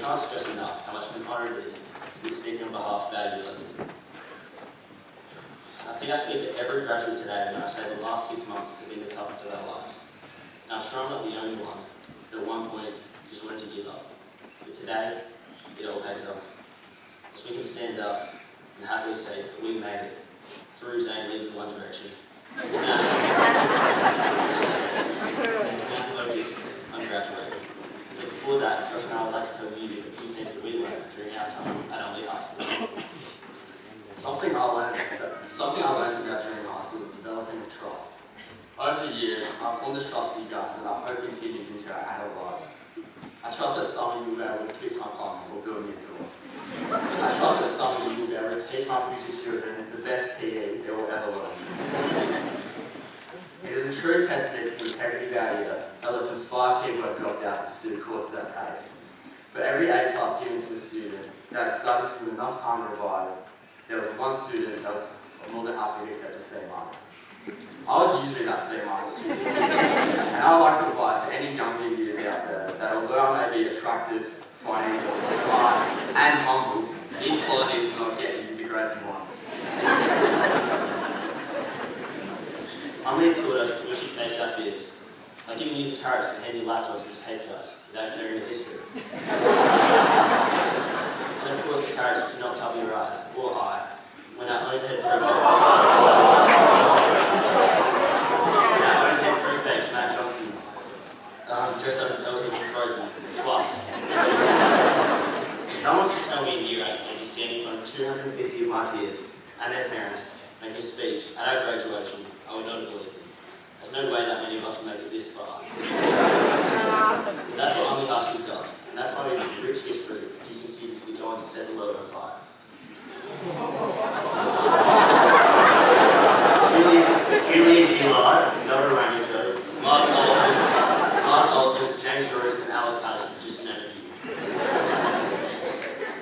can't stress enough how much of an honour it is to be speaking on behalf of our youth. I think I speak for every graduate today when I say the last 6 months have been the toughest of our lives. And I'm sure I'm not the only one that at one point just wanted to give up. But today, it all pays off. As we can stand up and happily say that we made it through Zane leaving in one direction. I'm graduating. But before that, Josh and I would like to tell you a few things that we learned during our time at Unley High School. Something I learned about during high school is developing a trust. Over the years, I've formed a trust with you guys that I hope continues into our adult lives. I trust that some of you will be able to fix my plumbing or build me a door. I trust that some of you will be able to teach my future children the best PE they will ever learn. It is a true testament to the integrity of our year that less than 5 people have dropped out to pursue the course that take. For every A+ given to a student that studied with enough time to revise, there was one student that was more than happy to accept a C-. I was usually that C- student, and I would like to advise to any younger years out there that although I may be attractive, funny, smart, and humble, these qualities will not get you the grades you want. Unley's taught us that we should face our fears, by giving you the courage to hand your laptops and tape guys without knowing the history. And of course the courage to not cover your eyes, or eye, when our own head prefect, Matt Johnson, dressed up as Elsie from Frozen, twice. Someone should tell me in year 8 I'd be standing in front of 250 of my peers and their parents making a speech at our graduation. I would not have believed them. There's no way that many of us will make it this far. But that's what Unley High School does, and that's why we have a rich history of producing students that go on to set the world on fire. Julie and Eli, Noah Rango, Mark Oldham, James Bruce, and Alice Patterson, just to name a few.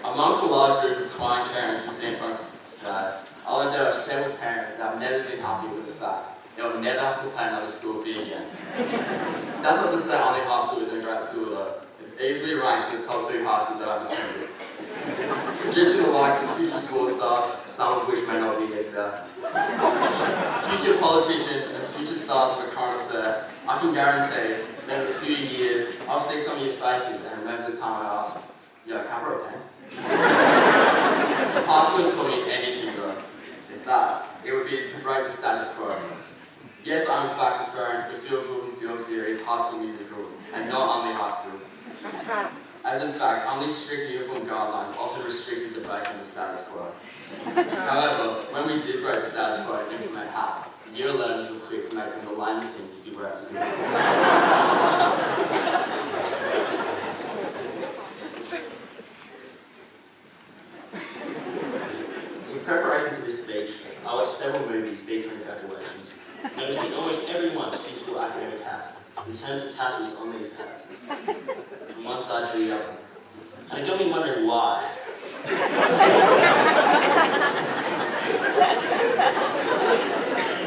Amongst a large group of crying parents we see in front of us today, I learned there are several parents that have never been happy with the fact they will never have to pay another school fee again. That's not to say Unley High School isn't a great school though. It easily ranks in the top 3 high schools that I've attended. Producing the likes of future sports stars, some of which may not be here today. Future politicians and future stars of the current affair, I can guarantee that in a few years, I'll see some of your faces and remember the time I asked, yo, can I borrow a pen? If high school has taught me anything though, it's that it would be to break the status quo. Yes, I'm in fact referring to the feel-good film series High School Musical, and not Unley High School. As in fact, Unley's strict uniform guidelines often restricted the break of the status quo. However, when we did break the status quo and implement hats, year 11s were quick to make them the lamest things you could wear at school. In preparation for this speech, I watched several movies featuring graduations, noticing almost everyone sticks to academic hats, in terms of tassels on these hats, from one side to the other. And it got me wondering why.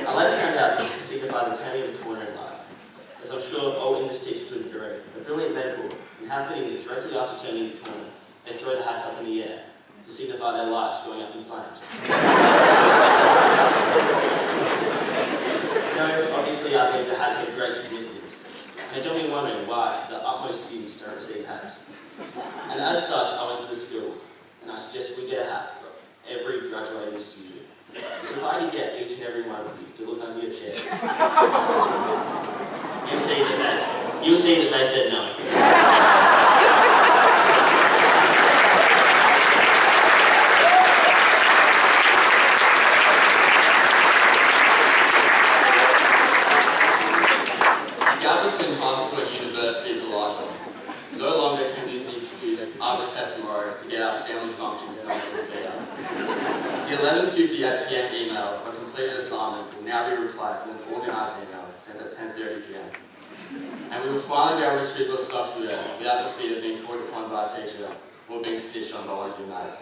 I later found out this to signify the turning of the corner in life, as I'm sure all English teachers would agree. A brilliant metaphor, and how fitting that directly after turning the corner, they throw the hats up in the air to signify their lives going up in flames. So, obviously, I believe the hats have great significance, and it got me wondering why the utmost students don't receive hats. And as such, I went to the school, and I suggested we get a hat for every graduating student. So if I could get each and every one of you to look under your chairs, you'll see that they said no. The gap between high school and university is a large one. No longer can we use the excuse after test tomorrow to get out family functions and almost a better. The 11:58 PM email or completed assignment will now be replaced with an organised email sent at 10:30 PM. And we will finally be able to choose what socks we wear without the fear of being called upon by a teacher or being stitched on by one of your mates.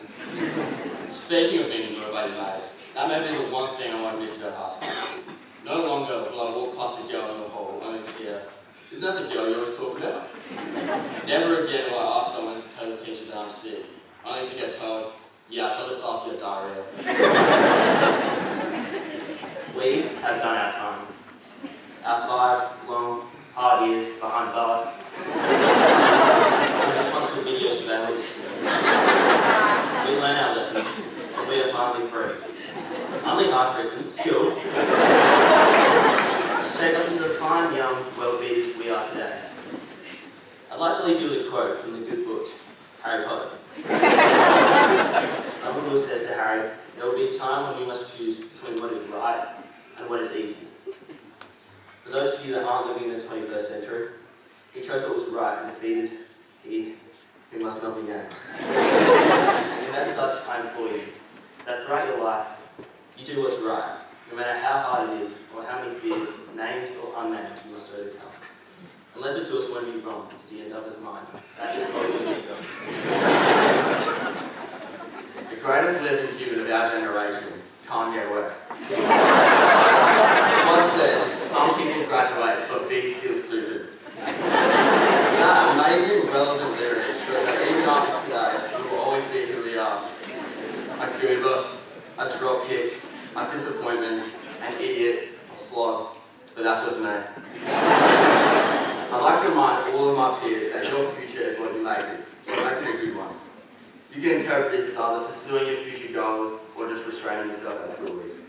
Speaking of being ignored by your mates, that may be the one thing I won't miss about high school. No longer will I walk past a girl in the hall only to hear, isn't that the girl you always talk about? Never again will I ask someone to tell the teacher only to get told, yeah, tell the class you had diarrhea. We have done our time. Our 5 long, hard years behind bars. With a constant video surveillance. We learn our lessons, and we are finally free. Unley High Prison, school, shaped us into the fine, young, well-beaters we are today. I'd like to leave you with a quote from the good book, Harry Potter. Dumbledore says to Harry, there will be a time when you must choose between what is right and what is easy. For those of you that aren't living in the 21st century, he chose what was right and defeated he who must not be named. And as such, I'm for you. That throughout your life, you do what's right, no matter how hard it is or how many fears, named or unnamed, you must overcome. Unless of course one of you wrong, because he ends up as mine. That is also a good job. The greatest living human of our generation, Kanye West. Once said, some people graduate, but be still stupid. That amazing, relevant lyric shows that even after today, we will always be who we are. A goober, a dropkick, a disappointment, an idiot, a flog, but that's just me. I'd like to remind all of my peers that your future is what you make it, so make it a good one. You can interpret this as either pursuing your future goals or just restraining yourself at school is.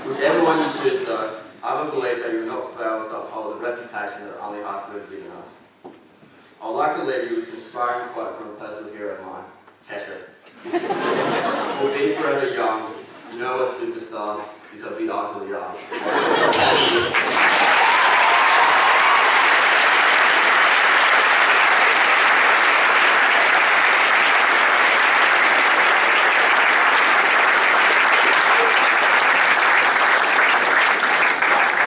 Whichever one you choose though, I have a belief that you will not fail to uphold the reputation that Unley High School has given us. I would like to leave you with an inspiring quote from a personal hero of mine, Kesha. We'll be forever young, you know we're superstars, because we are who we are.